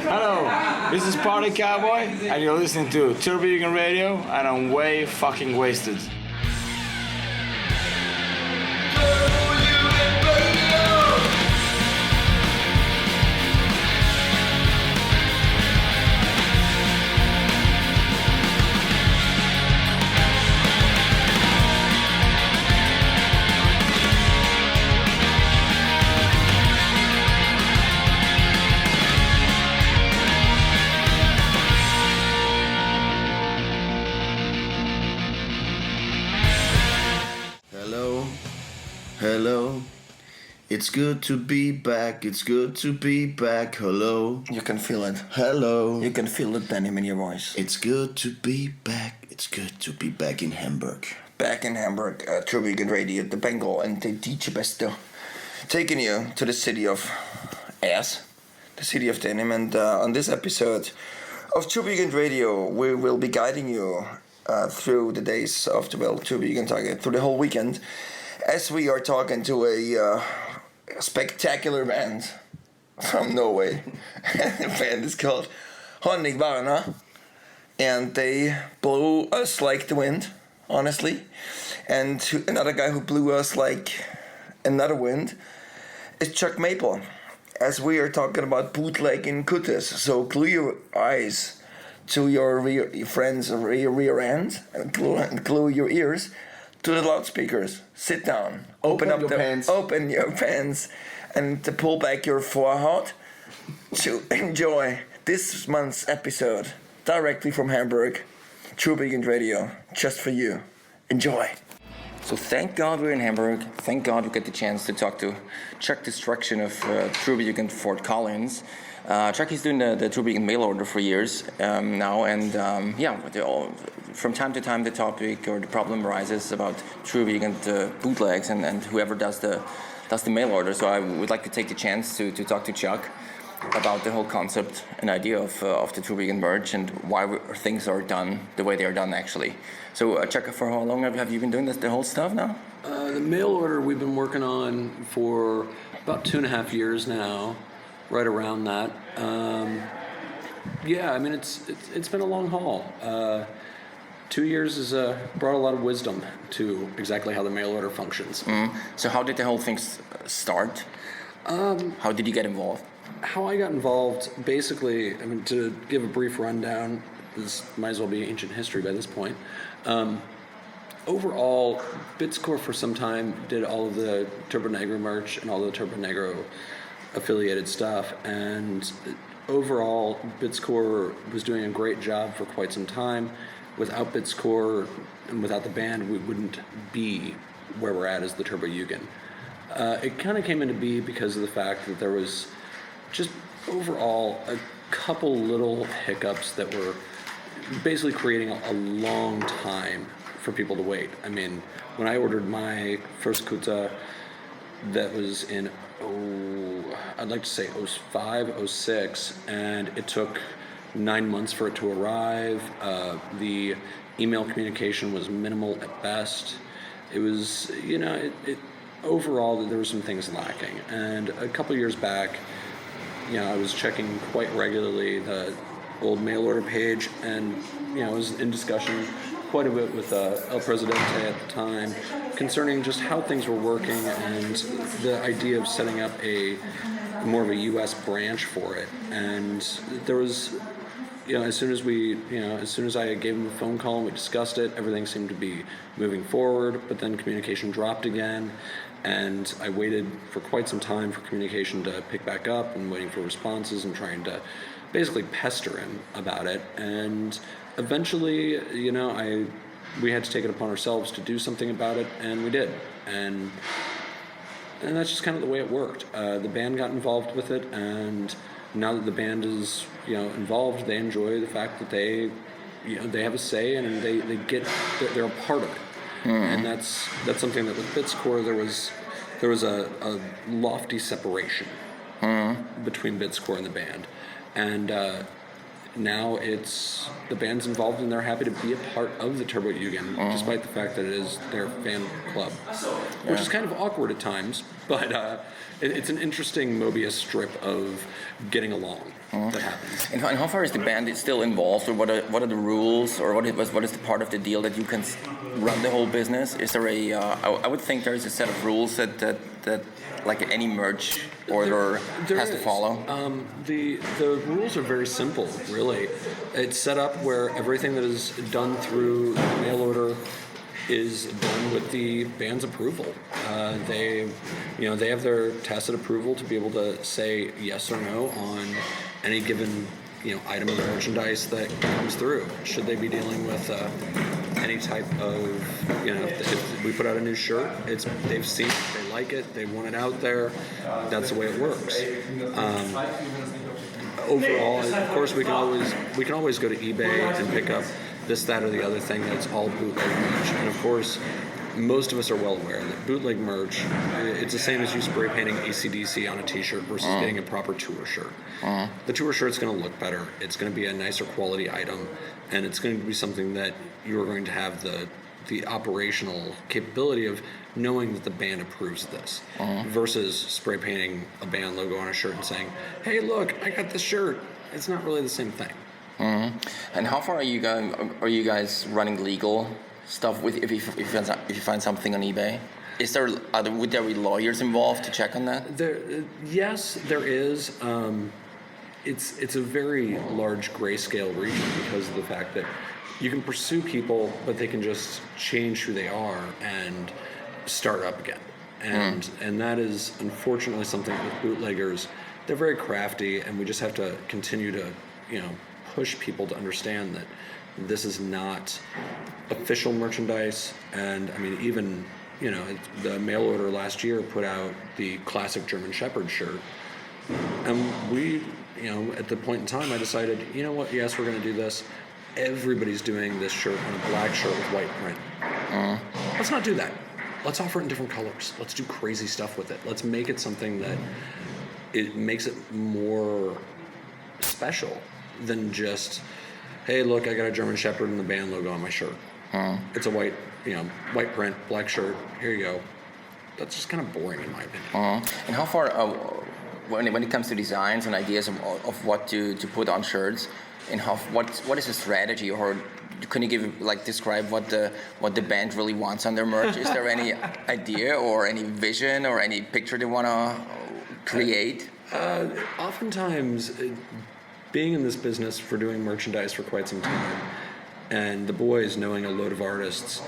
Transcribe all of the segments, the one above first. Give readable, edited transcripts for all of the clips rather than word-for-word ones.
Hello, this is Party Cowboy, and you're listening to Turbine Radio, and I'm way fucking wasted. Hello, it's good to be back, it's good to be back, hello. You can feel it. Hello. You can feel the denim in your voice. It's good to be back, it's good to be back in Hamburg. Back in Hamburg, Turbine Radio, the Bengal and the TJR taking you to the city of ass, the city of denim, and on this episode of Turbine Radio, we will be guiding you through the days of the Turbine Target, through the whole weekend, as we are talking to a spectacular band from Norway. The band is called Honningbarna, and they blew us like the wind, honestly. And another guy who blew us like another wind is Chuck Maple, as we are talking about bootlegging Kuttes. So glue your eyes to your friend's rear end and glue your ears to the loudspeakers. Sit down. Open your pants and to pull back your forehead to enjoy this month's episode directly from Hamburg. Turbine Radio, just for you. Enjoy. So thank God we're in Hamburg. Thank God we get the chance to talk to Chuck Destruction of Turbine Fort Collins. Chuck is doing the Turbine mail order for years now, and from time to time the topic or the problem arises about Turbine bootlegs and whoever does the mail order. So I would like to take the chance to talk to Chuck about the whole concept and idea of the Turbine merch and why things are done the way they are done actually. So Chuck, for how long have you been doing the whole stuff now? The mail order we've been working on for about 2.5 years now. Right around that. It's been a long haul. 2 years has brought a lot of wisdom to exactly how the mail order functions. So how did the whole thing start? How did you get involved? How I got involved, basically, to give a brief rundown, this might as well be ancient history by this point. Overall, Bitscore for some time did all of the Turbo Negro merch and all the Turbo Negro affiliated stuff, and overall Bitscore was doing a great job for quite some time. Without Bitscore and without the band, we wouldn't be where we're at as the Turbo Jugend. It kind of came into be because of the fact that there was just overall a couple little hiccups that were basically creating a long time for people to wait. I mean, when I ordered my first Kuta, that was in I'd like to say 05, 06, and it took 9 months for it to arrive. The email communication was minimal at best. It was, overall there were some things lacking. And a couple years back, I was checking quite regularly the old mail order page, and, I was in discussion quite a bit with El Presidente at the time concerning just how things were working and the idea of setting up more of a U.S. branch for it. And there was, as soon as I gave him a phone call and we discussed it, everything seemed to be moving forward, but then communication dropped again, and I waited for quite some time for communication to pick back up and waiting for responses and trying to basically pester him about it. And eventually, we had to take it upon ourselves to do something about it, and we did. And that's just kind of the way it worked. The band got involved with it, and now that the band is, involved, they enjoy the fact that they have a say and they're a part of it. And that's something that with Bitscore there was a lofty separation between Bitscore and the band, and now it's the band's involved and they're happy to be a part of the Turbo Jugend, despite the fact that it is their fan club, which is kind of awkward at times, but it's an interesting Mobius strip of getting along that happens. And how far is the band still involved, or what are the rules, or what is the part of the deal that you can run the whole business? Is there I would think there is a set of rules that like any merch order has to follow? The rules are very simple, really. It's set up where everything that is done through mail order is done with the band's approval. They have their tacit approval to be able to say yes or no on any given item of merchandise that comes through. Should they be dealing with any type of if we put out a new shirt, they've seen it, they like it, they want it out there. That's the way it works. Overall, of course, we can always go to eBay and pick up this, that, or the other thing that's all bootleg merch. And of course, most of us are well aware that bootleg merch, it's the same as you spray painting AC/DC on a t-shirt versus getting a proper tour shirt. The tour shirt's going to look better, it's going to be a nicer quality item, and it's going to be something that you're going to have the operational capability of knowing that the band approves of this, versus spray painting a band logo on a shirt and saying, hey, look, I got this shirt. It's not really the same thing. And how far are you going? Are you guys running legal stuff with if you find something on eBay? Would there be lawyers involved to check on that? Yes, there is. It's a very large grayscale region because of the fact that you can pursue people, but they can just change who they are and start up again. And that is unfortunately something with bootleggers. They're very crafty, and we just have to continue to push people to understand that this is not official merchandise. And I mean, even the mail order last year put out the classic German Shepherd shirt, and we at the point in time I decided, what, yes, we're going to do this. Everybody's doing this shirt on a black shirt with white print. Let's not do that. Let's offer it in different colors. Let's do crazy stuff with it. Let's make it something that it makes it more special than just, hey, look, I got a German Shepherd and the band logo on my shirt. It's a white print, black shirt. Here you go. That's just kind of boring in my opinion. And how far, when it comes to designs and ideas of what to put on shirts, and what is the strategy, or can you describe what the band really wants on their merch? Is there any idea or any vision or any picture they want to create? Oftentimes, being in this business for doing merchandise for quite some time, and the boys knowing a load of artists,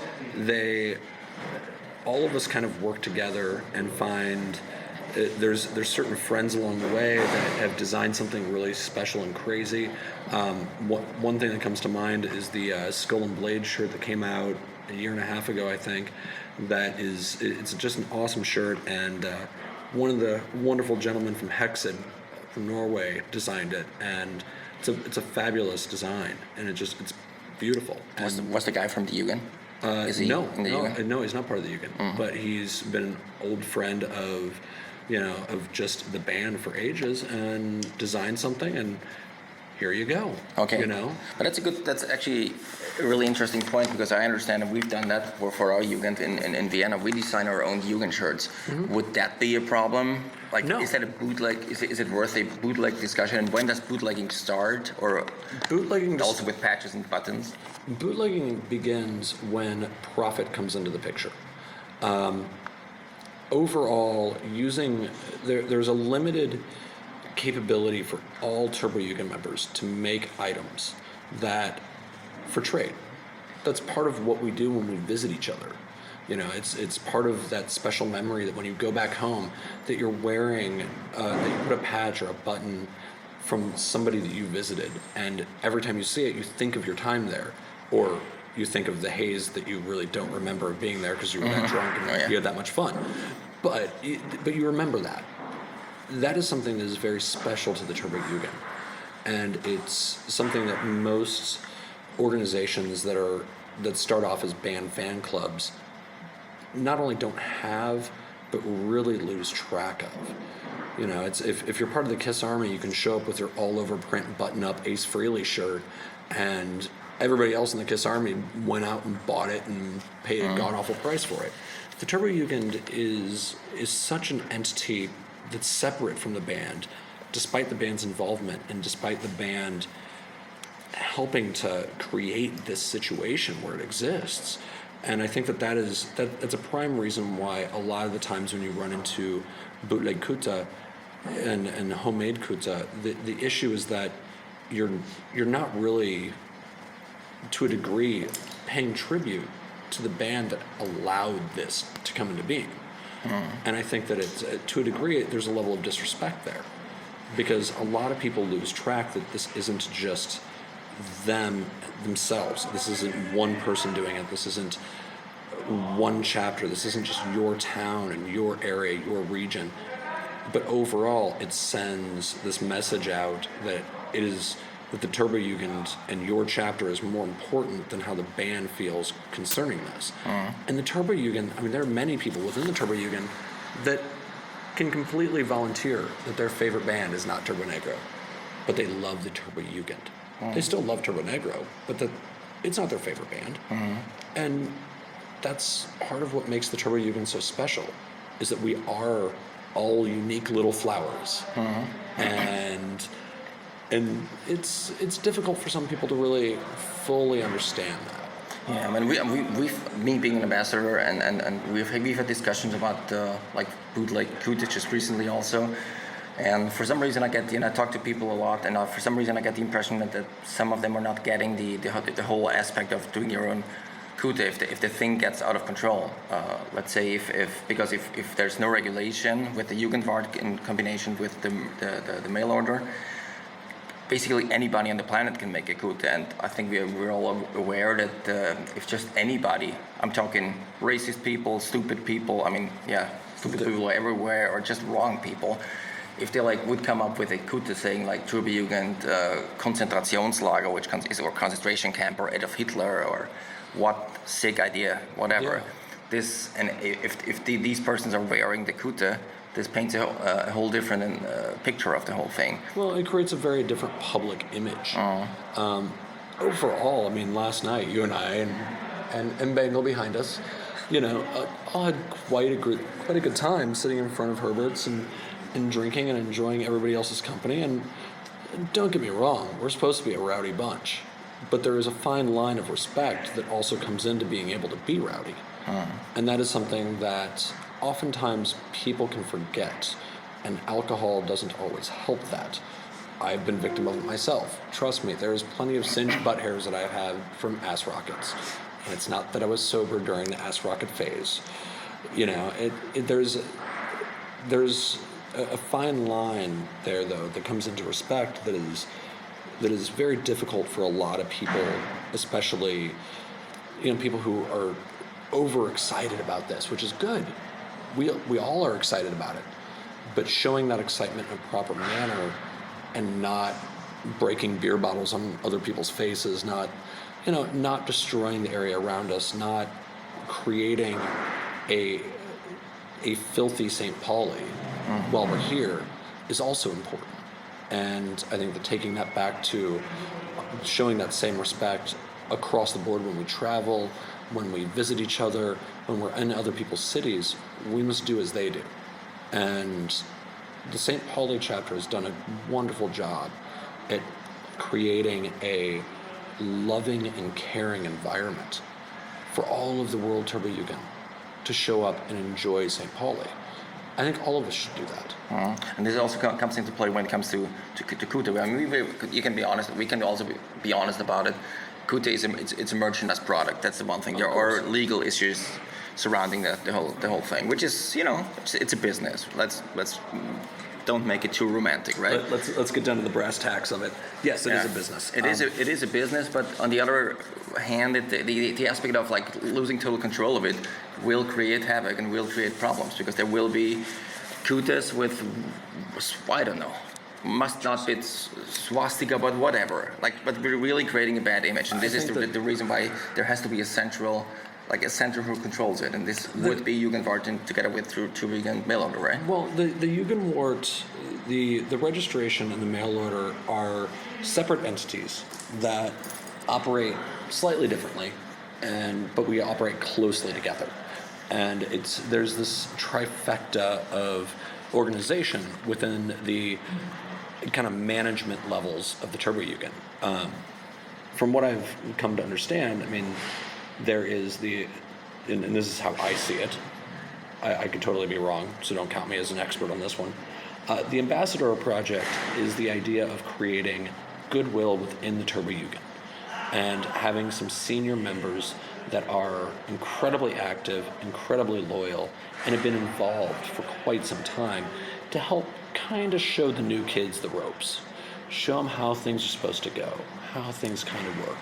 all of us kind of work together and find there's certain friends along the way that have designed something really special and crazy. One thing that comes to mind is the Skull and Blade shirt that came out a year and a half ago, I think. It's just an awesome shirt, and one of the wonderful gentlemen from Hexed from Norway designed it, and it's a fabulous design, and it's beautiful. Was the guy from the Jugend? Is he No, he's not part of the Jugend, but he's been an old friend of just the band for ages, and designed something, and here you go. Okay. But that's actually a really interesting point, because I understand that we've done that for our Jugend in Vienna. We design our own Jugend shirts. Would that be a problem? No. Is that a bootleg? Is it worth a bootleg discussion? And when does bootlegging start? Or bootlegging also with patches and buttons? Bootlegging begins when profit comes into the picture. Overall, there's a limited capability for all Turbo Jugend members to make items that for trade. That's part of what we do when we visit each other. It's part of that special memory that when you go back home, that you're wearing, that you put a patch or a button from somebody that you visited, and every time you see it, you think of your time there, or you think of the haze that you really don't remember being there because you were that drunk and you had that much fun. But you remember that. That is something that is very special to the Turbo Jugend, and it's something that most organizations that start off as band fan clubs not only don't have, but really lose track of. You know, it's if you're part of the KISS Army, you can show up with your all-over print button-up Ace Frehley shirt, and everybody else in the KISS Army went out and bought it and paid a god-awful price for it. The Turbo-Jugend is such an entity that's separate from the band, despite the band's involvement and despite the band helping to create this situation where it exists. And I think that's a prime reason why a lot of the times when you run into bootleg Kutte and homemade Kutte, the issue is that you're not really, to a degree, paying tribute to the band that allowed this to come into being. And I think that it's, to a degree, there's a level of disrespect there, because a lot of people lose track that this isn't just themselves. This isn't one person doing it. This isn't one chapter. This isn't just your town and your area, your region. But overall, it sends this message out that that the Turbo-Jugend and your chapter is more important than how the band feels concerning this. And the Turbo-Jugend, I mean, there are many people within the Turbo-Jugend that can completely volunteer that their favorite band is not Turbo Negro, but they love the Turbo-Jugend. They still love Turbo Negro, but it's not their favorite band. And that's part of what makes the Turbo-Jugend so special, is that we are all unique little flowers. And it's difficult for some people to really fully understand that. Yeah, I mean, me being an ambassador, and we've had discussions about like bootleg Kutte just recently also. And for some reason, I talk to people a lot, and for some reason, I get the impression that some of them are not getting the whole aspect of doing your own Kutte if the thing gets out of control. Let's say because if there's no regulation with the Jugendwart in combination with the mail order, basically anybody on the planet can make a Kutte, and I think we're all aware that if just anybody, I'm talking racist people, stupid people, I mean, yeah, stupid people everywhere, or just wrong people, if they would come up with a Kutte saying like Turbo-Jugend Konzentrationslager, which is or concentration camp, or Adolf Hitler, or what sick idea, whatever. This, and if these persons are wearing the Kutte, this paints a whole different picture of the whole thing. Well, it creates a very different public image. Overall, I mean, last night, you and I and Bengal behind us, all had quite a good time sitting in front of Herbert's and drinking and enjoying everybody else's company. And don't get me wrong, we're supposed to be a rowdy bunch, but there is a fine line of respect that also comes into being able to be rowdy. And that is something that oftentimes people can forget, and alcohol doesn't always help that. I've been victim of it myself. Trust me, there's plenty of singed butt hairs that I've had from ass rockets. And it's not that I was sober during the ass rocket phase. There's a fine line there, though, that comes into respect that is very difficult for a lot of people, especially people who are overexcited about this, which is good. We all are excited about it, but showing that excitement in a proper manner and not breaking beer bottles on other people's faces, not destroying the area around us, not creating a filthy St. Pauli while we're here is also important. And I think that taking that back to showing that same respect across the board when we travel, when we visit each other, when we're in other people's cities, we must do as they do. And the St. Pauli chapter has done a wonderful job at creating a loving and caring environment for all of the World Turbo-Jugend to show up and enjoy St. Pauli. I think all of us should do that. And this also comes into play when it comes to Kutte. I mean, you can be honest. We can also be honest about it. Kutte it's a merchandise product. That's the one thing. There are legal issues surrounding the whole thing, which is it's a business. Let's don't make it too romantic, right? Let's get down to the brass tacks of it. Yes, it is a business. It is a business, but on the other hand, the aspect of losing total control of it will create havoc and will create problems, because there will be Kuttes with, I don't know, must not be swastika, but whatever. But we're really creating a bad image, and this is the reason why there has to be a central like a center who controls it, and this would be Jugendwart together with Turbojugend mail order, right? Well, the Jugendwart, the registration and the mail order are separate entities that operate slightly differently, but we operate closely together. And there's this trifecta of organization within the kind of management levels of the Turbojugend. From what I've come to understand, I mean, there is and this is how I see it. I could totally be wrong, so don't count me as an expert on this one. The Ambassador Project is the idea of creating goodwill within the Turbojugend and having some senior members that are incredibly active, incredibly loyal, and have been involved for quite some time to help kind of show the new kids the ropes, show them how things are supposed to go, how things kind of work.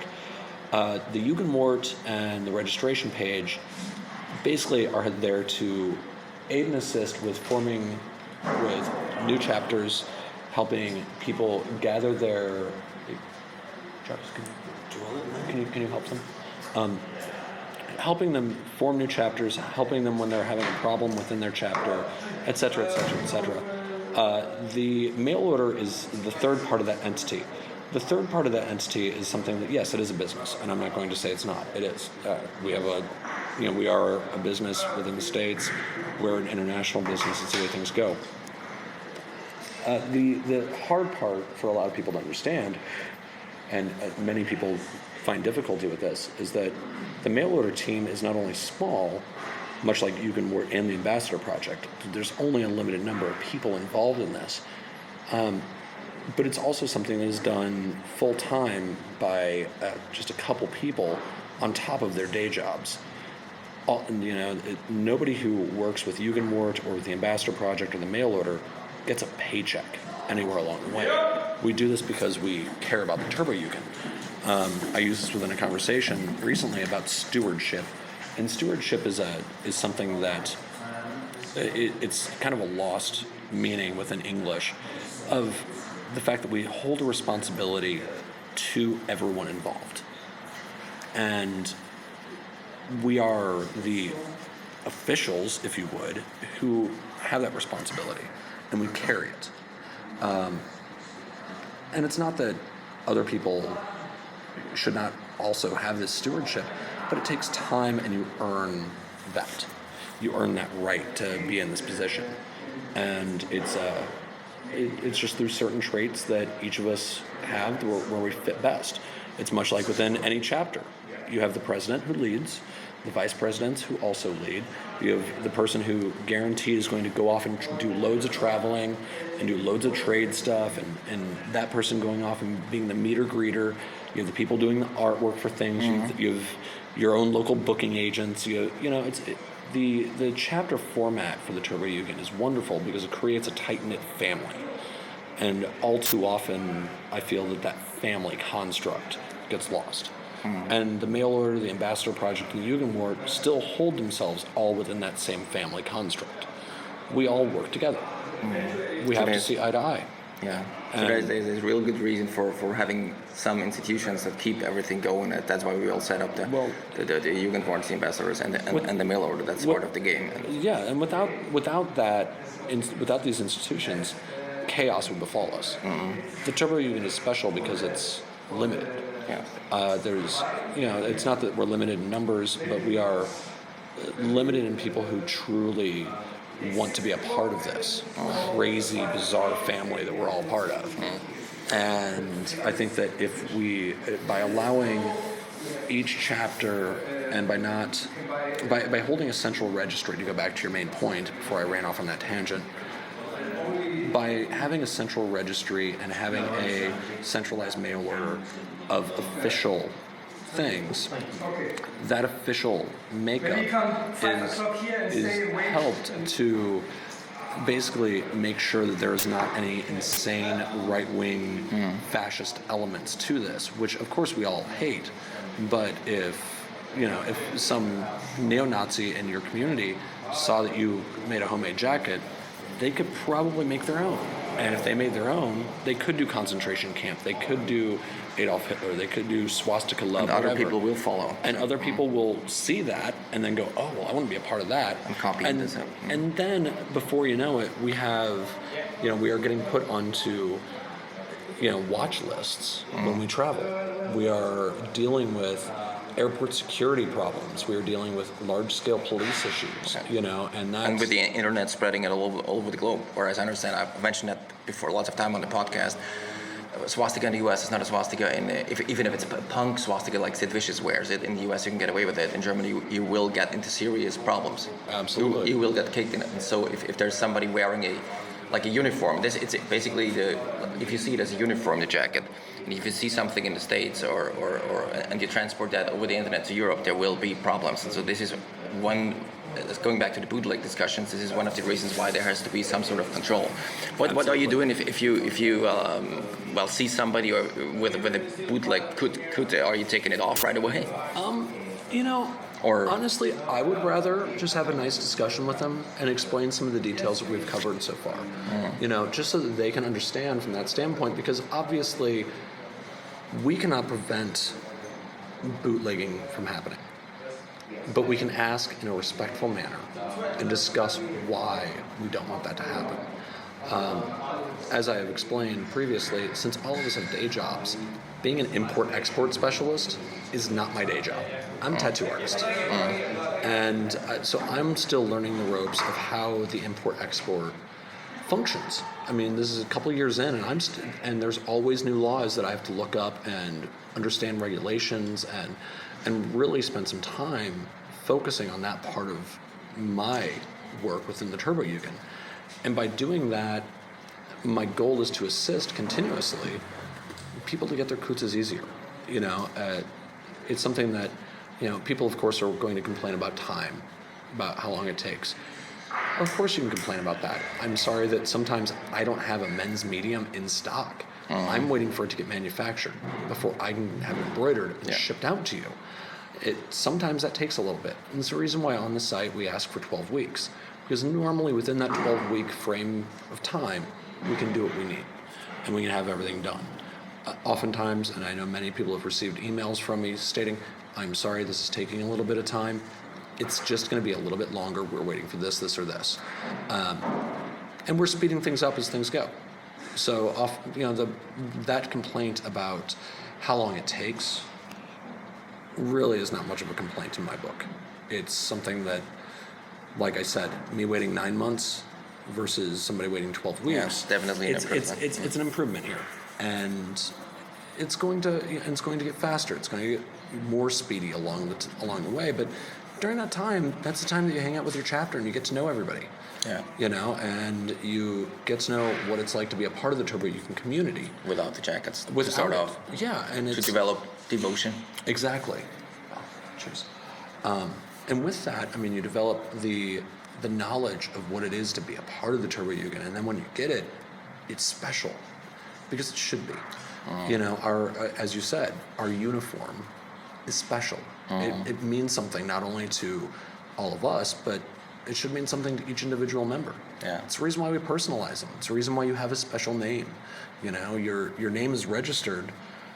The Jugendwart and the registration page basically are there to aid and assist with forming with new chapters, helping people gather their... Travis, can you help them? Helping them form new chapters, helping them when they're having a problem within their chapter, et cetera, et cetera, et cetera. The mail order is the third part of that entity. The third part of that entity is something that, yes, it is a business, and I'm not going to say it's not. It is. We are a business within the States. We're an international business. It's the way things go. The hard part for a lot of people to understand, and many people find difficulty with this, is that the mail order team is not only small, much like Jugendwart and the Ambassador Project. There's only a limited number of people involved in this. But it's also something that is done full-time by just a couple people on top of their day jobs. Nobody who works with Jugendwart or with the Ambassador Project or the mail order gets a paycheck anywhere along the way. We do this because we care about the Turbojugend. I used this within a conversation recently about stewardship, and stewardship is something that it's kind of a lost meaning within English of the fact that we hold a responsibility to everyone involved, and we are the officials, if you would, who have that responsibility, and we carry it. And it's not that other people should not also have this stewardship, but it takes time, and you earn that. You earn that right to be in this position, and it's just through certain traits that each of us have where we fit best. It's much like within any chapter. You have the president who leads, the vice presidents who also lead. You have the person who guaranteed is going to go off and do loads of traveling and do loads of trade stuff, and that person going off and being the meter greeter. You have the people doing the artwork for things. Mm-hmm. You have your own local booking agents. The chapter format for the Turbojugend is wonderful because it creates a tight-knit family. And all too often, I feel that family construct gets lost. Mm-hmm. And the mail order, the Ambassador Project, and the Jugendwart still hold themselves all within that same family construct. We all work together. Mm-hmm. We have to see eye to eye. Yeah. So there's a real good reason for having some institutions that keep everything going. That's why we all set up the Jugendwart, the ambassadors, and the mail order. That's part of the game. And without these institutions, chaos would befall us. Mm-hmm. The Turbojugend is special because it's limited. Yeah. It's not that we're limited in numbers, but we are limited in people who truly want to be a part of this crazy, bizarre family that we're all part of. And I think that if by allowing each chapter and by holding a central registry, to go back to your main point before I ran off on that tangent, by having a central registry and having a centralized mail order of official things, that official makeup is helped to basically make sure that there is not any insane right-wing fascist elements to this, which of course we all hate. But if some neo-Nazi in your community saw that you made a homemade jacket, they could probably make their own. And if they made their own, they could do concentration camp. They could do Adolf Hitler. They could do swastika love. And other whatever. people will follow. And other people will see that and then go, oh, well, I want to be a part of that. I'm copying this. And then before you know it, we have, we are getting put onto, watch lists when we travel. We are dealing with airport security problems. We are dealing with large-scale police issues, and that's... And with the internet spreading it all over the globe, or as I understand, I've mentioned that before lots of time on the podcast, swastika in the US is not a swastika, even if it's a punk swastika like Sid Vicious wears it. In the US you can get away with it. In Germany you will get into serious problems. Absolutely. You will get kicked in it. And so if there's somebody wearing a uniform, it's basically if you see it as a uniform, the jacket, and if you see something in the States and you transport that over the internet to Europe, there will be problems. And so this is one, going back to the bootleg discussions, this is one of the reasons why there has to be some sort of control. What are you doing if you see somebody with a bootleg could are you taking it off right away? Or honestly, I would rather just have a nice discussion with them and explain some of the details that we've covered so far. Just so that they can understand from that standpoint, because obviously we cannot prevent bootlegging from happening. But we can ask in a respectful manner and discuss why we don't want that to happen. As I have explained previously, since all of us have day jobs, being an import-export specialist is not my day job. I'm a tattoo artist. And so I'm still learning the ropes of how the import-export functions. I mean, this is a couple years in, and there's always new laws that I have to look up and understand regulations and really spend some time focusing on that part of my work within the Turbo-Jugend. And by doing that, my goal is to assist continuously people to get their kutzes easier. It's something that, people of course are going to complain about time, about how long it takes. Of course you can complain about that. I'm sorry that sometimes I don't have a men's medium in stock. I'm waiting for it to get manufactured before I can have it embroidered and shipped out to you. Sometimes that takes a little bit. And it's the reason why on the site we ask for 12 weeks. Because normally within that 12-week frame of time, we can do what we need. And we can have everything done. Oftentimes, and I know many people have received emails from me stating, I'm sorry, this is taking a little bit of time. It's just going to be a little bit longer. We're waiting for this, or this. And we're speeding things up as things go. So, that complaint about how long it takes really is not much of a complaint in my book. It's something that, like I said, me waiting 9 months versus somebody waiting 12 weeks. Yes, definitely an improvement. It's an improvement here. And it's going to get faster. It's going to get more speedy along the way. But during that time, that's the time that you hang out with your chapter and you get to know everybody. Yeah. And you get to know what it's like to be a part of the Turbo-Jugend community. Without the jackets. To start off. Yeah, and to develop devotion. Exactly. Cheers. And with that, you develop the knowledge of what it is to be a part of the Turbo-Jugend, and then when you get it, it's special. Because it should be. As you said, our uniform is special. It means something not only to all of us, but it should mean something to each individual member. Yeah. It's the reason why we personalize them. It's the reason why you have a special name. Your name is registered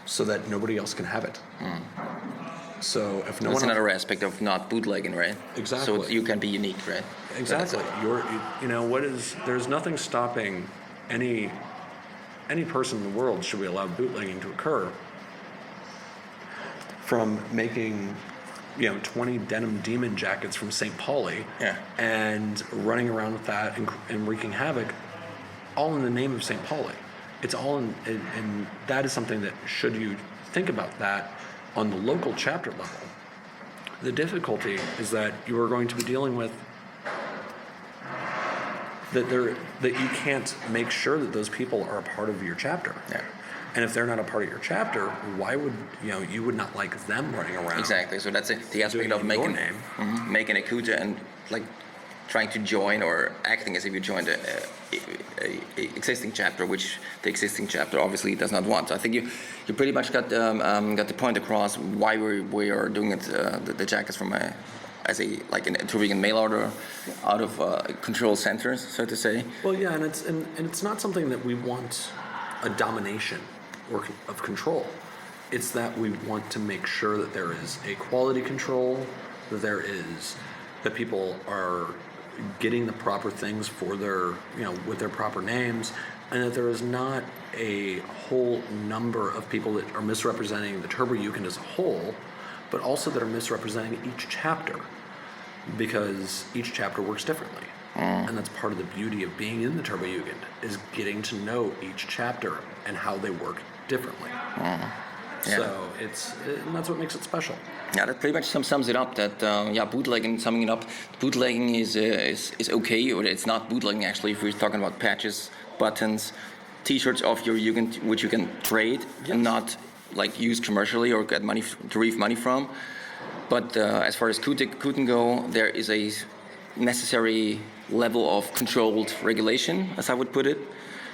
so that nobody else can have it. So if no That's one another aspect of not bootlegging, right? Exactly. So you can be unique, right? Exactly. There's nothing stopping any person in the world, should we allow bootlegging to occur, from making 20 denim demon jackets from St. Pauli and running around with that and wreaking havoc, all in the name of St. Pauli. It's all and that is something that, should you think about that on the local chapter level, the difficulty is that you are going to be dealing with that you can't make sure that those people are a part of your chapter. Yeah. And if they're not a part of your chapter, why would you would not like them running around? Exactly. So that's the aspect of making a kuta and like trying to join or acting as if you joined a existing chapter, which the existing chapter obviously does not want. So I think you pretty much got the point across why we are doing it. The jackets from as a turbo vegan mail order out of control centers, so to say. Well, yeah, and it's not something that we want a domination or of control. It's that we want to make sure that there is a quality control, that people are getting the proper things for their, with their proper names, and that there is not a whole number of people that are misrepresenting the Turbo Jugend as a whole, but also that are misrepresenting each chapter, because each chapter works differently. And that's part of the beauty of being in the Turbo Jugend, is getting to know each chapter and how they work differently. Yeah. So and that's what makes it special. Yeah, that pretty much sums it up. That bootlegging. Summing it up, bootlegging is okay, or it's not bootlegging actually. If we're talking about patches, buttons, T-shirts of your Jugend, which you can trade and not use commercially or get money to reap money from. But as far as Kutten go, there is a necessary level of controlled regulation, as I would put it.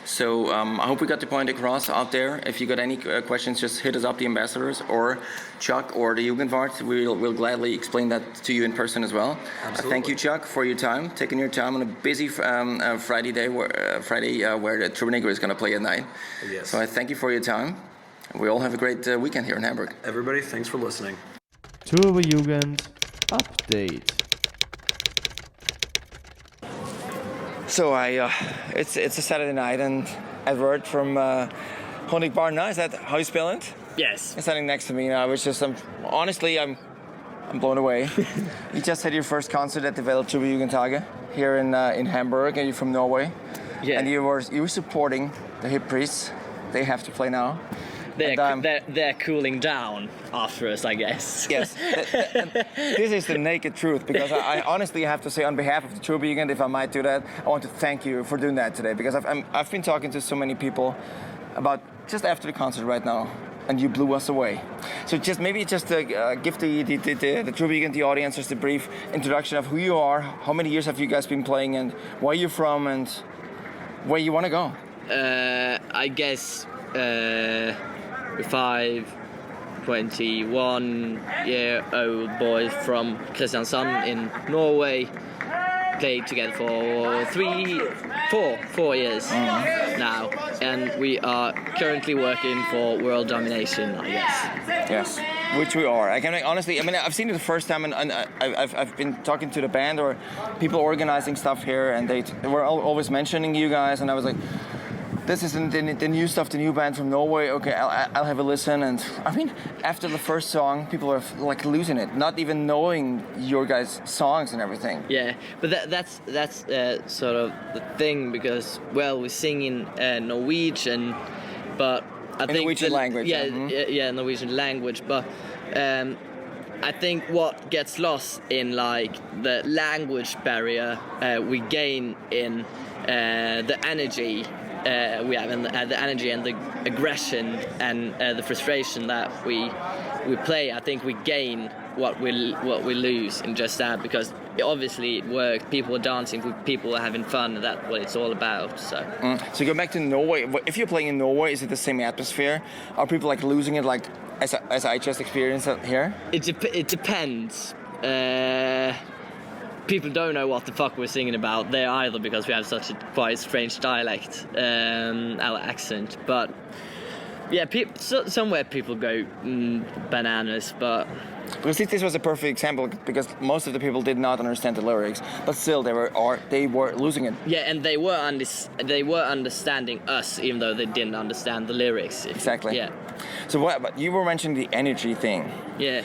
So I hope we got the point across out there. If you got any questions, just hit us up, the ambassadors, or Chuck, or the Jugendwart. We'll gladly explain that to you in person as well. Absolutely. Thank you, Chuck, for your time, taking your time on a busy Friday day, where the Turbo Negro is going to play at night. Yes. So I thank you for your time. We all have a great weekend here in Hamburg. Everybody, thanks for listening. Turbo Jugend Update. So it's a Saturday night, and Edward from Honningbarna, is that how you spell it? Yes. Is standing next to me now. It's just honestly I'm blown away. You just had your first concert at the Turbo Jugendtage here in Hamburg, and you're from Norway. Yeah. And you were supporting the Hip Priests. They have to play now. They're cooling down after us, I guess. Yes, this is the naked truth, because I honestly have to say, on behalf of the Turbo Jugend, if I might do that, I want to thank you for doing that today, because I've been talking to so many people about just after the concert right now, and you blew us away. So give the Turbo Jugend, the audience, just a brief introduction of who you are, how many years have you guys been playing, and where you're from, and where you want to go. I guess 21-year-old boys from Kristiansand in Norway, played together for 4 years now, and we are currently working for world domination, I guess. Yes, which we are. Honestly, I've seen it the first time, and I've been talking to the band or people organizing stuff here, and they were always mentioning you guys, and I was like, this is the new stuff, the new band from Norway. Okay, I'll have a listen. And after the first song, people are losing it, not even knowing your guys' songs and everything. Yeah, but that's sort of the thing, because we sing in Norwegian, but I think Norwegian language. Yeah, Norwegian language, but I think what gets lost in the language barrier we gain in the energy. We have the energy and the aggression and the frustration that we play. I think we gain what we lose in just that, because obviously it worked. People are dancing, people are having fun, and that's what it's all about. So go back to Norway. If you're playing in Norway, is it the same atmosphere? Are people losing it as I just experienced it here? It depends. People don't know what the fuck we're singing about there either, because we have such a quite strange dialect, our accent. But yeah, somewhere people go bananas, but... Because this was a perfect example, because most of the people did not understand the lyrics, but still they were losing it. Yeah, and they were understanding us, even though they didn't understand the lyrics. Exactly. Yeah. So but you were mentioning the energy thing. Yeah.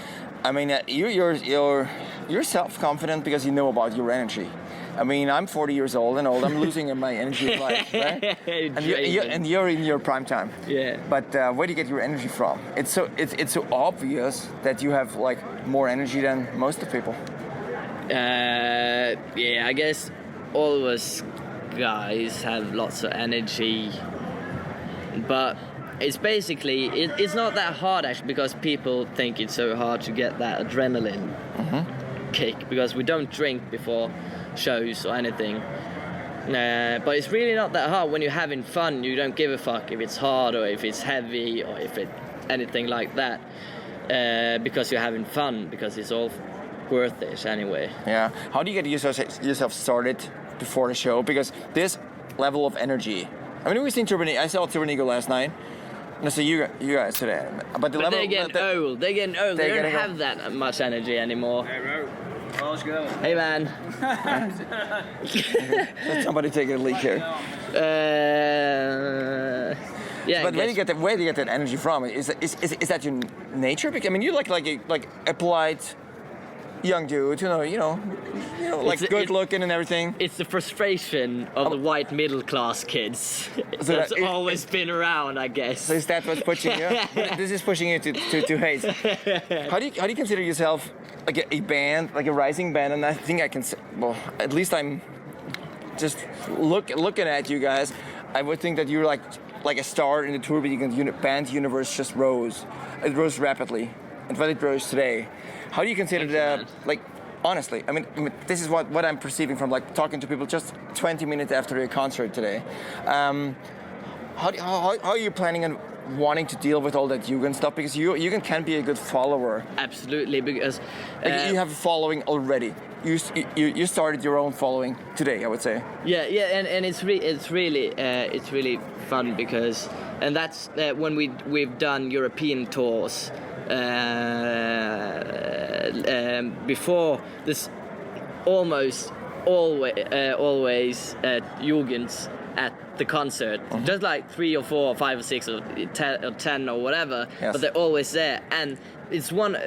You're self-confident because you know about your energy. I'm 40 years old and I'm losing my energy in life, right? and you're in your prime time. Yeah. But where do you get your energy from? It's so obvious that you have more energy than most of the people. Yeah, I guess all of us guys have lots of energy, but it's basically it's not that hard actually, because people think it's so hard to get that adrenaline kick, because we don't drink before shows or anything. But it's really not that hard. When you're having fun, you don't give a fuck if it's hard or if it's heavy or if it anything like that, because you're having fun, because it's all worth it anyway. Yeah. How do you get yourself started before the show? Because this level of energy. I mean, we've seen I saw Turbonegro last night. And so you guys today. But they're getting old. They're getting old. They don't have that much energy anymore. Hey, bro. How's it going? Hey, man. Let somebody take a leak here. Yeah. But where do you get that energy from? Is that your nature? Because, I mean, you're like a polite young dude, you know, like good looking and everything. It's the frustration of the white middle class kids that's always been around, I guess. So is that what's pushing you? This is pushing you to hate. How do you consider yourself like a band, like a rising band? And I think I can. Well, at least I'm just looking at you guys. I would think that you're like a star in the Turbine band universe. Just rose. It rose rapidly, and what it rose today. How do you consider that, like, honestly, I mean, this is what I'm perceiving from, like, talking to people just 20 minutes after a concert today. How are you planning on wanting to deal with all that Jugend stuff? Because Jugend can be a good follower. Absolutely, because... you have a following already. You started your own following today, I would say. Yeah, and it's really fun because... And that's when we've done European tours. Before this, almost always Jugens at the concert, just like 3 or 4 or 5 or 6 or 10 or whatever, yes. But they're always there. And it's one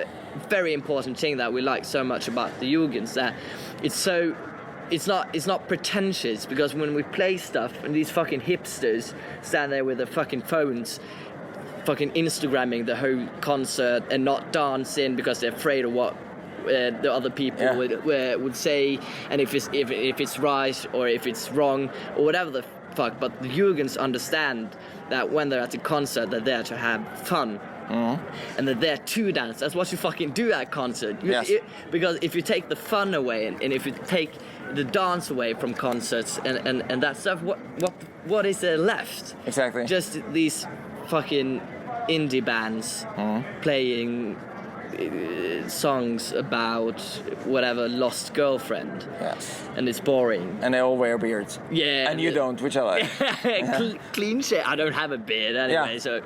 very important thing that we like so much about the Jugens, that it's not pretentious, because when we play stuff and these fucking hipsters stand there with their fucking phones fucking Instagramming the whole concert and not dancing because they're afraid of what the other people would say, and if it's right or if it's wrong or whatever the fuck. But the Jugens understand that when they're at the concert, they're there to have fun. And they're there to dance. That's what you fucking do at a concert. Yes. Because if you take the fun away and if you take the dance away from concerts and that stuff, what is there left? Exactly. Just these fucking indie bands playing songs about whatever lost girlfriend. Yes. And it's boring. And they all wear beards. Yeah. And you don't, which I like. Clean shit. I don't have a beard anyway, so.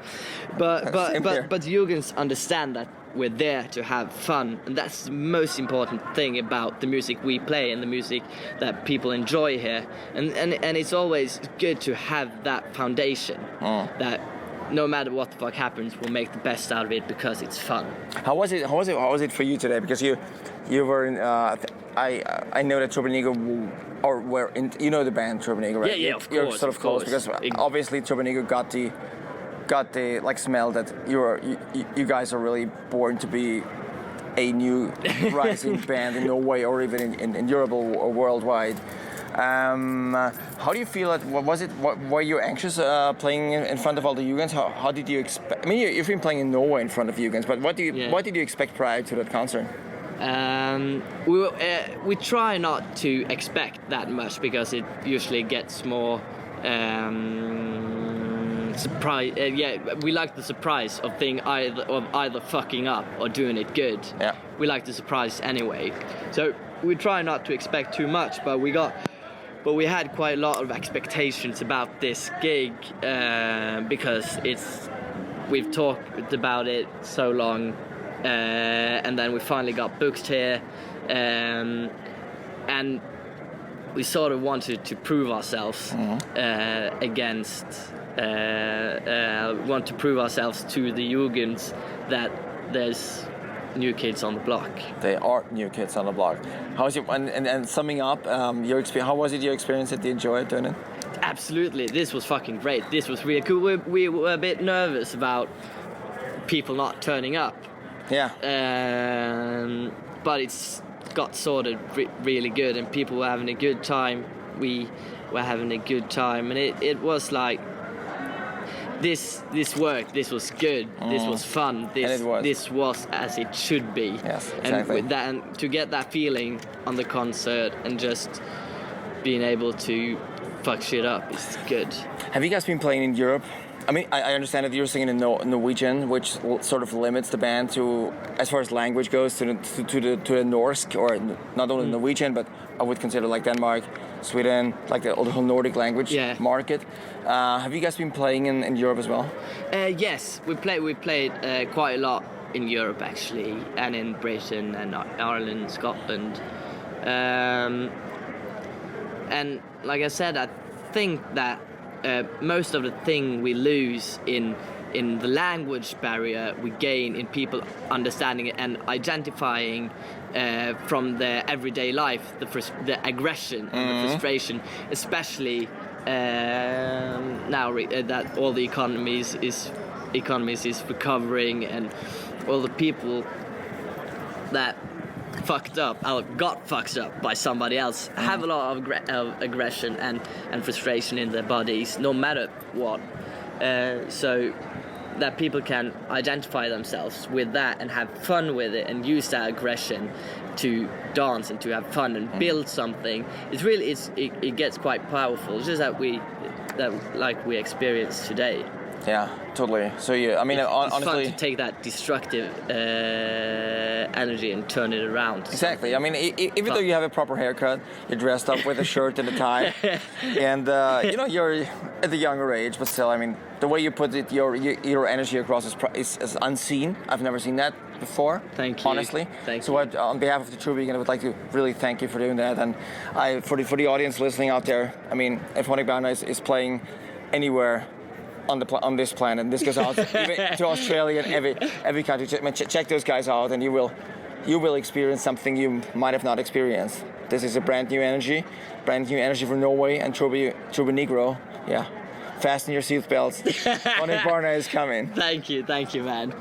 But Jugens understand that we're there to have fun, and that's the most important thing about the music we play and the music that people enjoy here. And it's always good to have that foundation that no matter what the fuck happens, we'll make the best out of it because it's fun. How was it for you today? Because you were in. I know that Turbonegro were in. You know the band Turbonegro, right? Yeah, of course. You're sort of close because obviously Turbonegro got the like smell that you guys are really born to be a new rising band in Norway or even in Europe or worldwide. How do you feel? Were you anxious playing in front of all the Jugens? How did you expect? I mean, you've been playing in Norway in front of Jugens, but what did you expect prior to that concert? We try not to expect that much because it usually gets more surprise. We like the surprise of either fucking up or doing it good. Yeah. We like the surprise anyway, so we try not to expect too much, but we had quite a lot of expectations about this gig because we've talked about it so long, and then we finally got booked here, and we sort of wanted to prove ourselves want to prove ourselves to the Jugens that there's new kids on the block. They are new kids on the block. How was it? And summing up your experience, how was it? Your experience? Did you enjoy it doing it? Absolutely, this was fucking great. This was really cool. We were a bit nervous about people not turning up. Yeah. But it's got sorted really good, and people were having a good time. We were having a good time, and it was like. This worked. This was good. This was fun. This was as it should be. Yes, exactly. And with that, and to get that feeling on the concert and just being able to fuck shit up is good. Have you guys been playing in Europe I mean, I understand that you're singing in Norwegian, which sort of limits the band to, as far as language goes, to the Norse, or not only Norwegian, but I would consider like Denmark, Sweden, like the whole Nordic language market. Have you guys been playing in Europe as well? Yes, we played quite a lot in Europe actually, and in Britain and Ireland, Scotland. And like I said, I think that most of the thing we lose in the language barrier, we gain in people understanding it and identifying from their everyday life the aggression and the frustration, especially now that all the economies is recovering, and all the people that got fucked up by somebody else have a lot of aggression and frustration in their bodies, no matter what. So that people can identify themselves with that and have fun with it and use that aggression to dance and to have fun and build something. It gets quite powerful, just that we experience today. Yeah, totally. So I mean, it's honestly, fun to take that destructive energy and turn it around. Exactly. I mean, even though you have a proper haircut, you're dressed up with a shirt and a tie, and you're at a younger age, but still, I mean, the way you put it, your energy across is unseen. I've never seen that before. Thank you. Honestly. Thank you. So on behalf of the True Vegan, I would like to really thank you for doing that, and for the audience listening out there, I mean, if Honningbarna is playing anywhere on this planet, and this goes out even to Australia and every country. Check those guys out, and you will experience something you might have not experienced. This is a brand new energy for Norway and True Negro. Yeah, fasten your seatbelts. Honningbarna is coming. Thank you, man.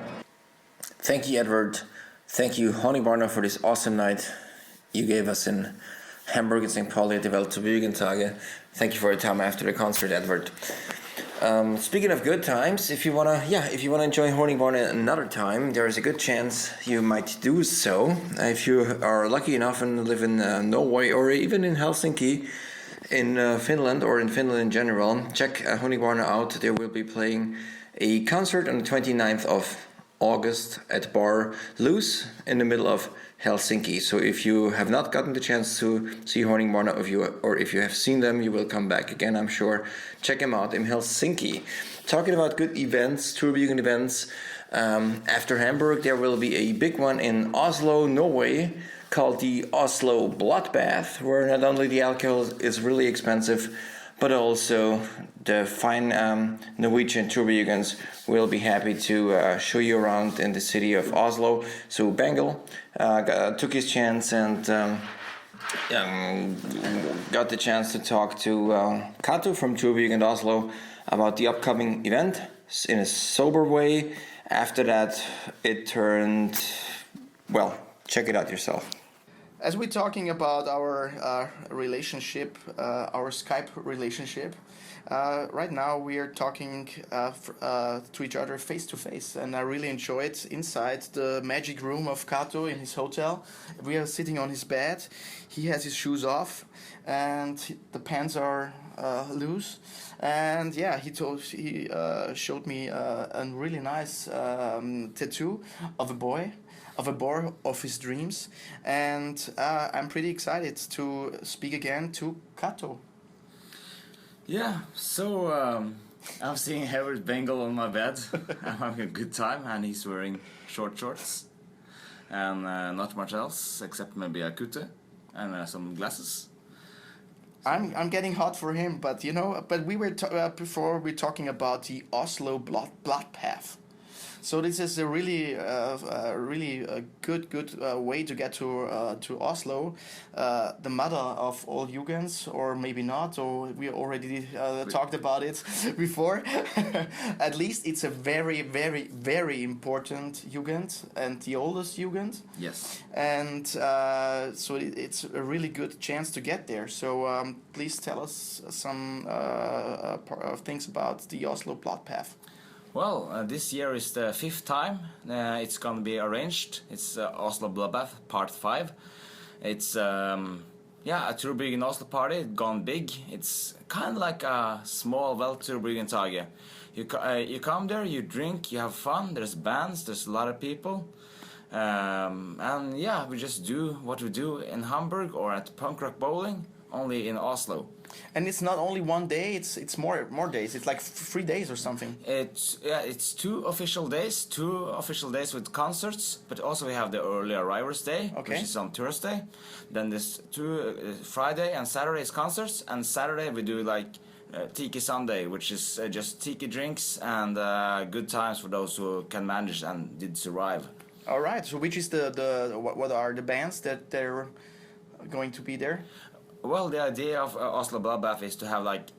Thank you, Edward. Thank you, Honningbarna, for this awesome night you gave us in Hamburg and St. Pauli at the WTJT X. Thank you for your time after the concert, Edward. Speaking of good times, if you wanna enjoy Honningbarna another time, there is a good chance you might do so. If you are lucky enough and live in Norway or even in Helsinki, in Finland, or in Finland in general, check Honningbarna out. They will be playing a concert on the 29th of August at Bar Loose in the middle of Helsinki. So if you have not gotten the chance to see Honningbarna, or if you have seen them, you will come back again, I'm sure. Check them out in Helsinki. Talking about good events, True Vegan events, after Hamburg there will be a big one in Oslo, Norway, called the OSLO BLOODBATH, where not only the alcohol is really expensive, but also the fine Norwegian True Vegans will be happy to show you around in the city of Oslo. So Bengal took his chance and got the chance to talk to Kato from True Vegan Oslo about the upcoming event in a sober way. After that, it turned, well, check it out yourself. As we're talking about our relationship, our Skype relationship, right now we are talking to each other face to face, and I really enjoy it inside the magic room of Kato in his hotel. We are sitting on his bed. He has his shoes off, and the pants are loose. And yeah, he showed me a really nice tattoo of a boy of his dreams, and I'm pretty excited to speak again to Kato. Yeah, so I'm seeing Edward Bengal on my bed. I'm having a good time, and he's wearing short shorts and not much else except maybe a kutte and some glasses. I'm getting hot for him, but we were before we're talking about the OSLO BLOODBATH. So this is a really good way to get to Oslo, the mother of all Jugends, or maybe not, or we already talked about it before. At least it's a very, very, very important Jugend and the oldest Jugend. Yes. And so it's a really good chance to get there. So please tell us some things about the OSLO BLOODBATH. Well, this year is the 5th time it's going to be arranged. It's OSLO BLOODBATH Part 5. It's a True Vegan Oslo party, gone big. It's kind of like a small True Vegan Tage. You come there, you drink, you have fun. There's bands, there's a lot of people, and yeah, we just do what we do in Hamburg or at Punk Rock Bowling, only in Oslo. And it's not only one day; it's more days. It's like 3 days or something. It's 2 official days with concerts, but also we have the early arrivals day, Okay. which is on Thursday. Then there's Friday and Saturday is concerts, and Saturday we do like Tiki Sunday, which is just tiki drinks and good times for those who can manage and did survive. All right. So which is what are the bands that they're going to be there? Well, the idea of OSLO BLOODBATH is to have like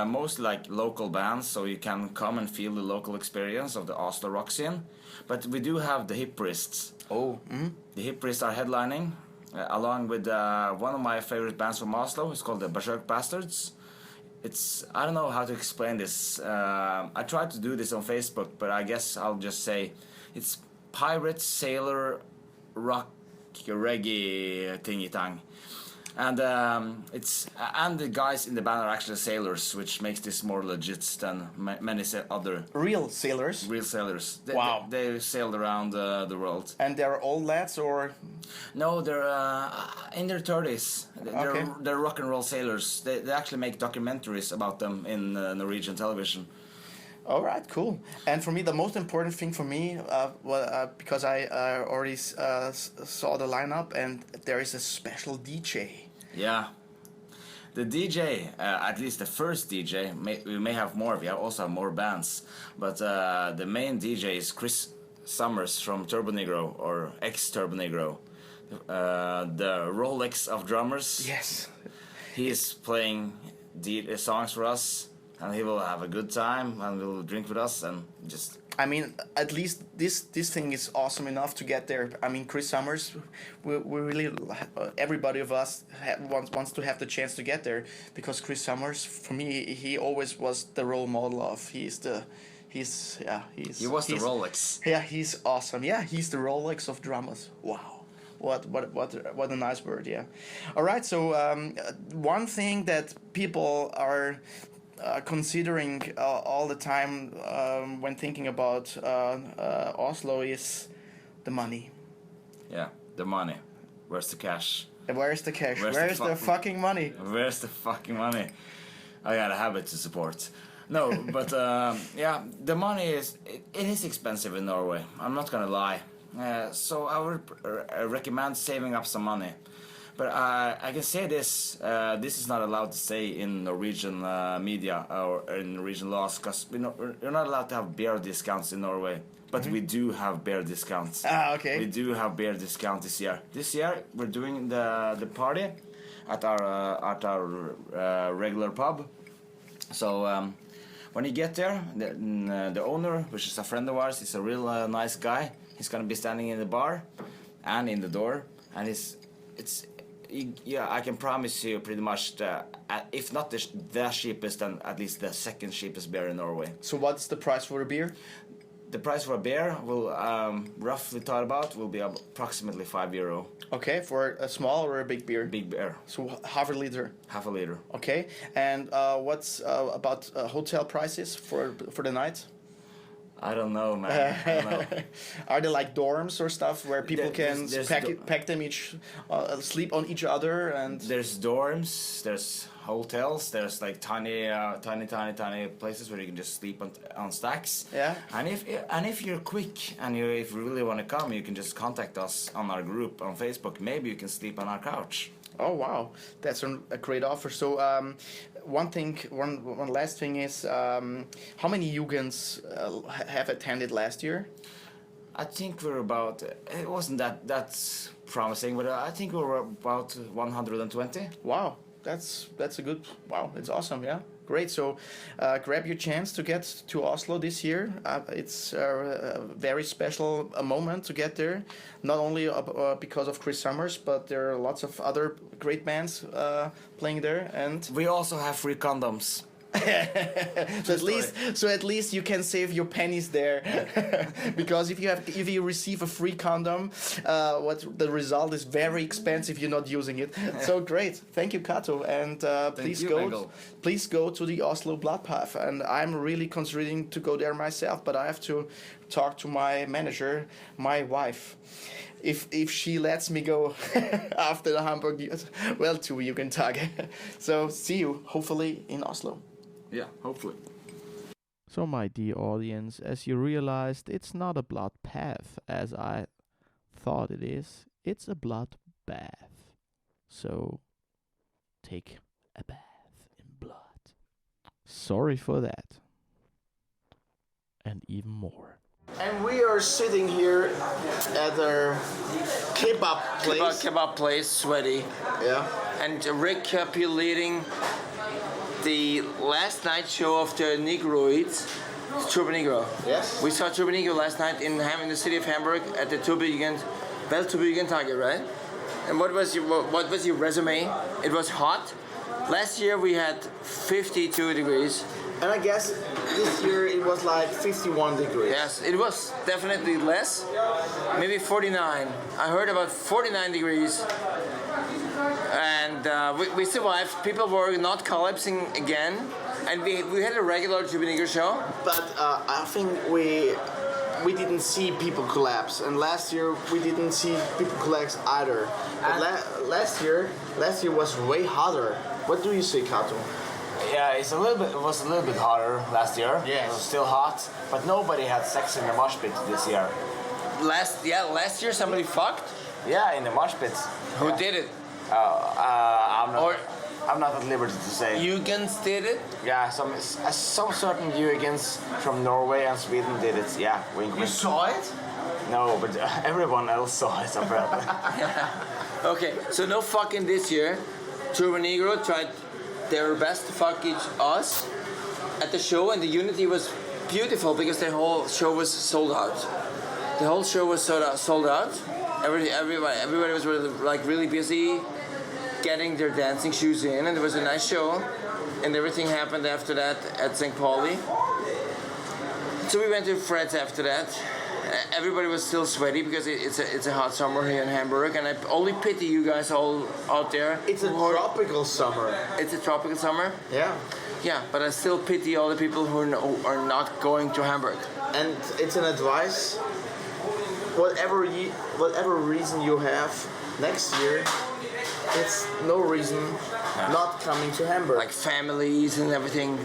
mostly like local bands, so you can come and feel the local experience of the Oslo rock scene. But we do have the Hip Priests. Oh. The Hip Priests are headlining, along with one of my favorite bands from Oslo. It's called the Berserk Bastards. I don't know how to explain this. I tried to do this on Facebook, but I guess I'll just say it's pirate, sailor, rock, reggae, thingy-tang. And the guys in the band are actually sailors, which makes this more legit than many other Real sailors. real sailors. Wow. They sailed around the world. And they're old lads, or No, they're in their 30s. Okay. They're rock and roll sailors. They actually make documentaries about them in Norwegian television. all right, cool. And for me, the most important thing for me, because I already saw the lineup, and there is a special DJ. Yeah. The DJ, at least the first DJ, we may have more. We also have more bands, but the main DJ is Chris Summers from Turbo Negro, or ex-Turbo Negro, the Rolex of drummers. Yes. He is playing songs for us, and he will have a good time, and will drink with us, and just... I mean, at least this thing is awesome enough to get there. I mean, Chris Summers, we really, everybody of us wants to have the chance to get there, because Chris Summers, for me, he always was the role model of, He was the Rolex. Yeah, he's awesome. Yeah, he's the Rolex of drummers. Wow. What a nice word, yeah. All right, so one thing that people are considering all the time when thinking about Oslo is the money. Yeah, the money. Where's the cash? Where's the cash? Where's the the fucking money? Where's the fucking money? I got a habit to support. No, but yeah, the money it is expensive in Norway. I'm not gonna lie. So I would recommend saving up some money. But I can say this. This is not allowed to say in Norwegian media or in Norwegian laws, because you're not allowed to have beer discounts in Norway. But we do have beer discounts. Ah, okay. We do have beer discount this year. This year we're doing the party at our regular pub. So when you get there, the owner, which is a friend of ours, is a real nice guy. He's gonna be standing in the bar and in the door, and I can promise you pretty much if not the cheapest, then at least the second cheapest beer in Norway. So what's the price for a beer? The price for a beer will roughly thought about will be approximately €5. Okay, for a small or a big beer? Big beer. So half a liter. Half a liter. Okay, and what's about hotel prices for the night? I don't know, man. I don't know. Are there like dorms or stuff where people can there's pack them each, sleep on each other, and there's dorms, there's hotels, there's like tiny places where you can just sleep on stacks. Yeah. And if you're quick and if you really want to come, you can just contact us on our group on Facebook. Maybe you can sleep on our couch. Oh wow, that's a great offer. So one last thing is how many Jugends have attended last year? I think we're about. It wasn't that promising, but I think we were about 120. Wow, that's a good. Wow, it's awesome. Yeah. Great. So grab your chance to get to Oslo this year. It's a very special moment to get there, not only because of Chris Summers, but there are lots of other great bands playing there. And we also have free condoms. So at least you can save your pennies there, because if you receive a free condom, the result is very expensive. You're not using it. So great, thank you, Kato, and please go to the Oslo Bloodbath. And I'm really considering to go there myself, but I have to talk to my manager, my wife. If she lets me go after the Hamburg, to Jugendtage. So see you, hopefully, in Oslo. Yeah, hopefully. So, my dear audience, as you realized, it's not a blood path as I thought it is. It's a blood bath. So, take a bath in blood. Sorry for that. And even more. And we are sitting here at a kebab place. Kebab place, sweaty. Yeah. And recapitulating the last night show of the Negroids, Turbo Negro. Yes. We saw Turbo Negro last night in the city of Hamburg at the Jugendtage, right? And what was your resume? It was hot. Last year we had 52 degrees. And I guess this year it was like 51 degrees. Yes, it was definitely less. Maybe 49. I heard about 49 degrees. And we survived. People were not collapsing again. And we had a regular Turbo Negro show. But I think we didn't see people collapse. And last year we didn't see people collapse either. But last year was way hotter. What do you say, Kato? Yeah, it was a little bit hotter last year. Yes. It was still hot, but nobody had sex in the mosh pit this year. Last year somebody fucked? Yeah, in the mosh pit. Who did it? I'm not at liberty to say. Jugends did it? Yeah, some certain Jugends from Norway and Sweden did it. Yeah, wink, You wink. saw it? No, but everyone else saw it apparently. Okay, so no fucking this year. Turbo Negro tried their best to fuck us at the show, and the unity was beautiful because the whole show was sold out. The whole show was sold out. Everybody was really busy getting their dancing shoes in, and it was a nice show. And everything happened after that at St. Pauli. So we went to Fred's after that. Everybody was still sweaty because it's a hot summer here in Hamburg, and I only pity you guys all out there. It's a tropical summer. It's a tropical summer? Yeah. Yeah, but I still pity all the people who are not going to Hamburg. And it's an advice. Whatever reason you have, next year, it's no reason not coming to Hamburg. Like families and everything.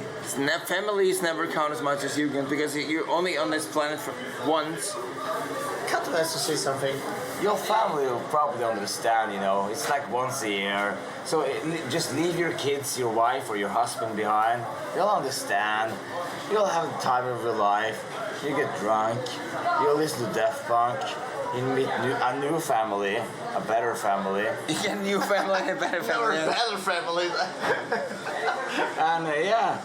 Families never count as much as you can because you're only on this planet for once. Kato has to say something. Your family will probably understand, you know. It's like once a year. So just leave your kids, your wife or your husband behind. They'll understand. You'll have the time of your life. You get drunk. You'll listen to Daft Punk. You meet a new family, a better family. You get a new family and a better family. A better family. And yeah.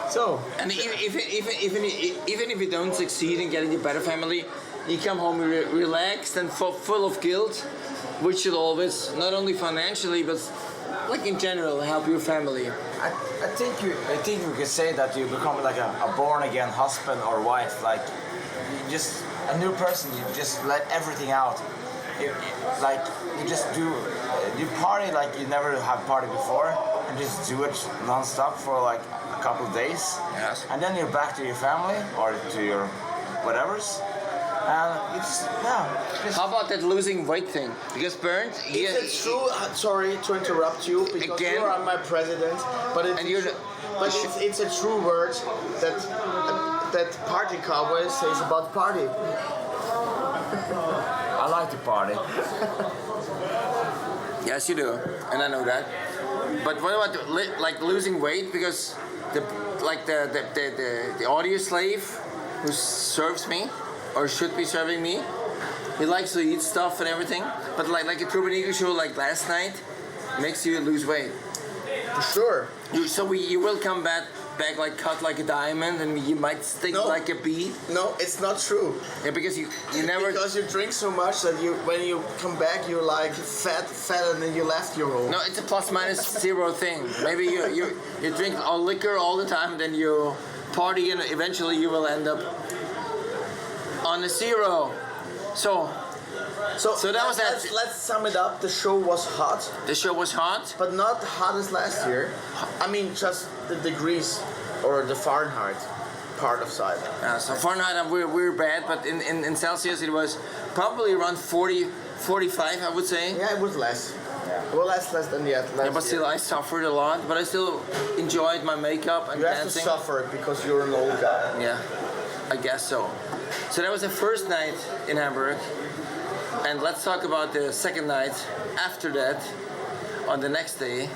So. And even if you don't succeed in getting a better family, you come home relaxed and full of guilt, which should always, not only financially, but like in general, help your family. I think you could say that you become like a born again husband or wife, like you just a new person. You just let everything out. Like you just you party like you never have partied before, and just do it non-stop for like a couple of days. Yes. And then you're back to your family or to your whatevers. And it's How about that losing weight thing? Because Bernd, Is it true? Sorry to interrupt you because Again? you are my president, but it's a true word that Party Cowboy says about party. I like to party. Yes, you do, and I know that. But what about like losing weight? Because the audio slave who serves me, or should be serving me, he likes to eat stuff and everything. But like a Turbo Negro show like last night makes you lose weight. For sure. You will come back back like cut like a diamond, and you might stick like a bead. No, it's not true. Yeah, because you never. Because you drink so much that when you come back, you're like fatter than you left your home. No, it's a plus minus zero thing. Maybe you drink all liquor all the time, then you party, and eventually you will end up on a zero. So that was that. Let's sum it up. The show was hot. The show was hot, but not hot as last year. I mean, just the degrees or the Fahrenheit part of side. Yeah, so Fahrenheit we're bad, but in Celsius it was probably around 40, 45, I would say. Yeah, it was less. Yeah. Well, less than yet. Yeah, but still, I suffered a lot, but I still enjoyed my makeup and dancing. You have to suffer because you're an old guy. Yeah, I guess so. So that was the first night in Hamburg. And let's talk about the second night after that, on the next day.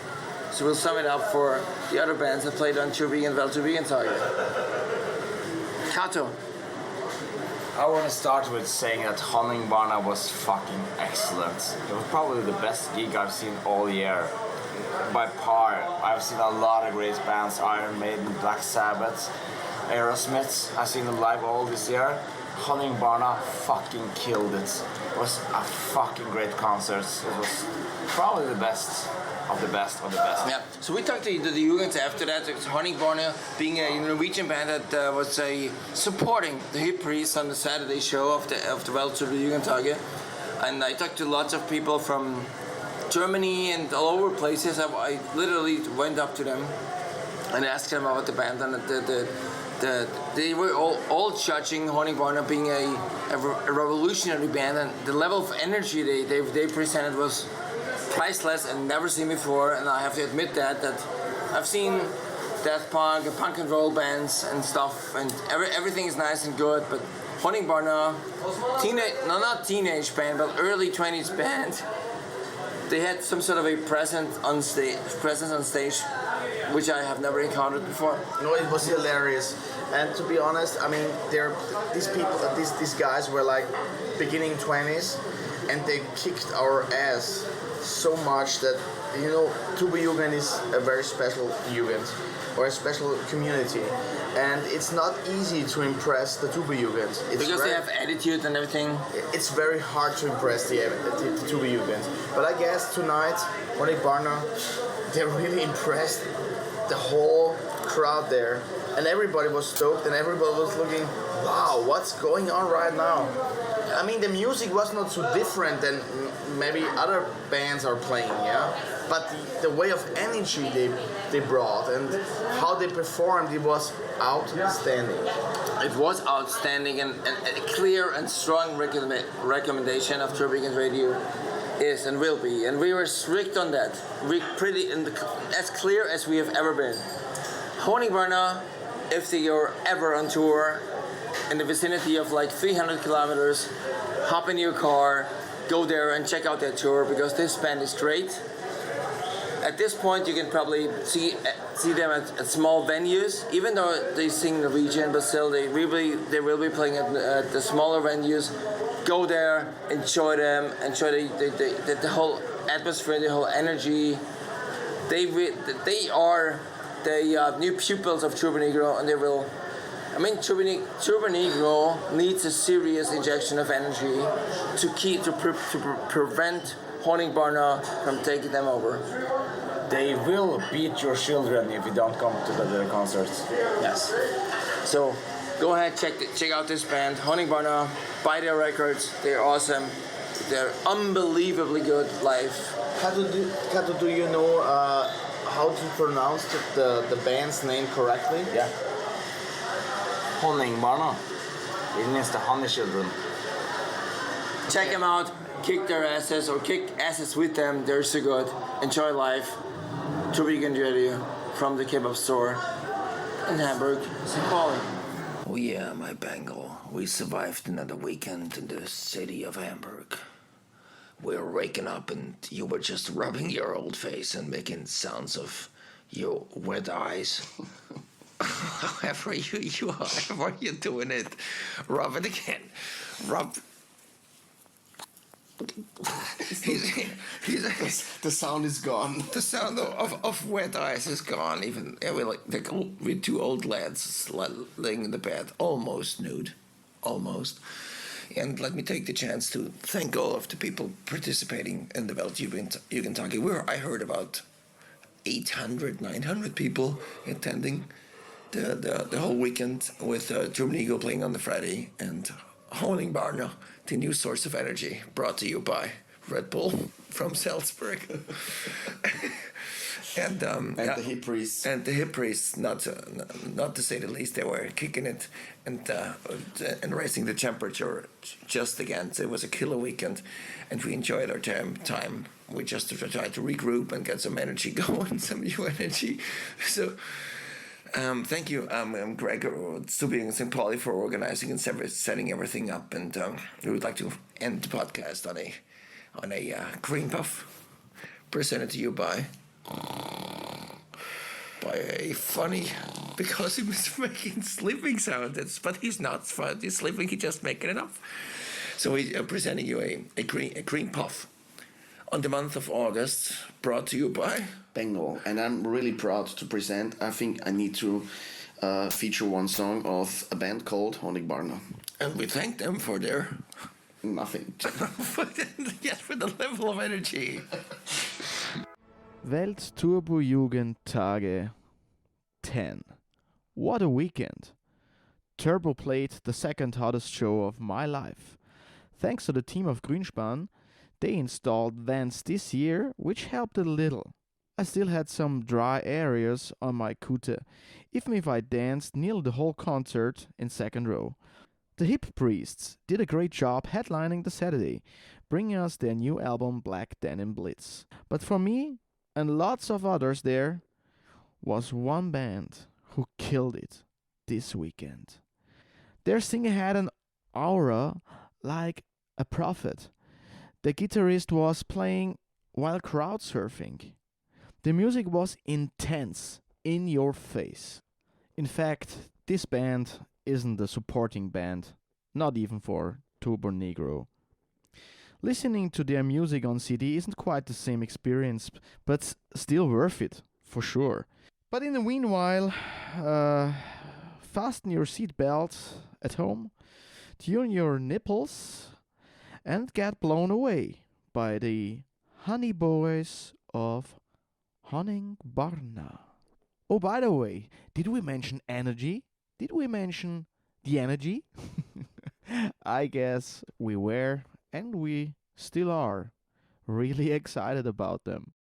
So we'll sum it up for the other bands that played on Turbine and Weltturbine-Tage. Kato. I want to start with saying that Honningbarna was fucking excellent. It was probably the best gig I've seen all year. By far, I've seen a lot of great bands, Iron Maiden, Black Sabbath, Aerosmith. I've seen them live all this year. Honningbarna fucking killed it. It was a fucking great concert. It was probably the best of the best of the best. Yeah. So we talked to the Jugend after that. Honningbarna being a Norwegian band that was supporting the Hip Priest on the Saturday show of the Weltturbine-Tage. And I talked to lots of people from Germany and all over places. I literally went up to them and asked them about the band, and they were all judging Honningbarna being a revolutionary band, and the level of energy they presented was priceless and never seen before. And I have to admit that I've seen death punk and punk and roll bands and stuff, and everything is nice and good, but Honningbarna, not teenage band, but early 20s band, they had some sort of a presence on stage, which I have never encountered before. No, it was hilarious. And to be honest, I mean, these guys were like beginning 20s, and they kicked our ass so much that, you know, Tuba-Jugend is a very special Jugend, or a special community, and it's not easy to impress the Tuba-Jugend. Because they have attitude and everything. It's very hard to impress the Tuba-Jugend. But I guess tonight, Honningbarna, they really impressed the whole crowd there, and everybody was stoked, and everybody was looking, wow, what's going on right now? I mean, the music was not so different than maybe other bands are playing, yeah? But the way of energy they brought and how they performed, it was outstanding. It was outstanding, and a clear and strong recommendation of Turbine Radio is and will be, and we were strict on that. We as clear as we have ever been. Honningbarna, if they are ever on tour in the vicinity of like 300 kilometers, hop in your car, go there and check out their tour, because this band is great. At this point, you can probably see them at small venues, even though they sing Norwegian, but still they will be playing at the smaller venues. Go there, enjoy them, enjoy the whole atmosphere, the whole energy. They are the new pupils of Turbo Negro, and they will. I mean, Turbo Negro needs a serious injection of energy to prevent Honningbarna from taking them over. They will beat your children if you don't come to the concerts. Yes. So go ahead, check out this band, Honningbarna. Buy their records. They're awesome. They're unbelievably good live. Kato, do you know how to pronounce the band's name correctly? Yeah. Honningbarna. It means the honey children. Check them out. Kick their asses or kick asses with them. They're so good. Enjoy life. Turbine Radio from the kebab store in Hamburg, St. Pauli. Oh yeah, my Bengal. We survived another weekend in the city of Hamburg. We were waking up and you were just rubbing your old face and making sounds of your wet eyes. However you're doing it, rub it again. Rub. The sound is gone. The sound of wet ice is gone. Even we're two old lads laying in the bed, almost nude, almost. And let me take the chance to thank all of the people participating in the WTJT. I heard about 800, 900 people attending the whole weekend with German Eagle playing on the Friday and Honningbarna, the new source of energy, brought to you by Red Bull from Salzburg. And the hip priests. And the hip priests, not to say the least, they were kicking it and raising the temperature just again. So it was a killer weekend, and we enjoyed our time. We just tried to regroup and get some energy going, some new energy. So thank you, Greg, Stubbing and Pauli for organizing and setting everything up. And we would like to end the podcast on a green puff presented to you by a funny, because he was making sleeping sounds, but he's not he's sleeping, he's just making it up. So we're presenting you a green puff on the month of August, brought to you by Bengal. And I'm really proud to present, I think I need to feature one song of a band called Honningbarna. And we thank them for their nothing. Yes, for the level of energy. Weltturbojugendtage 10. What a weekend! Turbo played the second hottest show of my life. Thanks to the team of Grünspan, they installed vents this year, which helped a little. I still had some dry areas on my Kutte, even if I danced nearly the whole concert in second row. The Hip Priests did a great job headlining the Saturday, bringing us their new album Black Denim Blitz. But for me, and lots of others there, was one band who killed it this weekend. Their singer had an aura like a prophet. The guitarist was playing while crowd surfing. The music was intense, in your face. In fact, this band isn't a supporting band, not even for Turbo Negro. Listening to their music on CD isn't quite the same experience, but still worth it, for sure. But in the meanwhile, fasten your seatbelt at home, tune your nipples, and get blown away by the honey boys of Honningbarna. Oh, by the way, did we mention energy? Did we mention the energy? I guess we were, and we still are, really excited about them.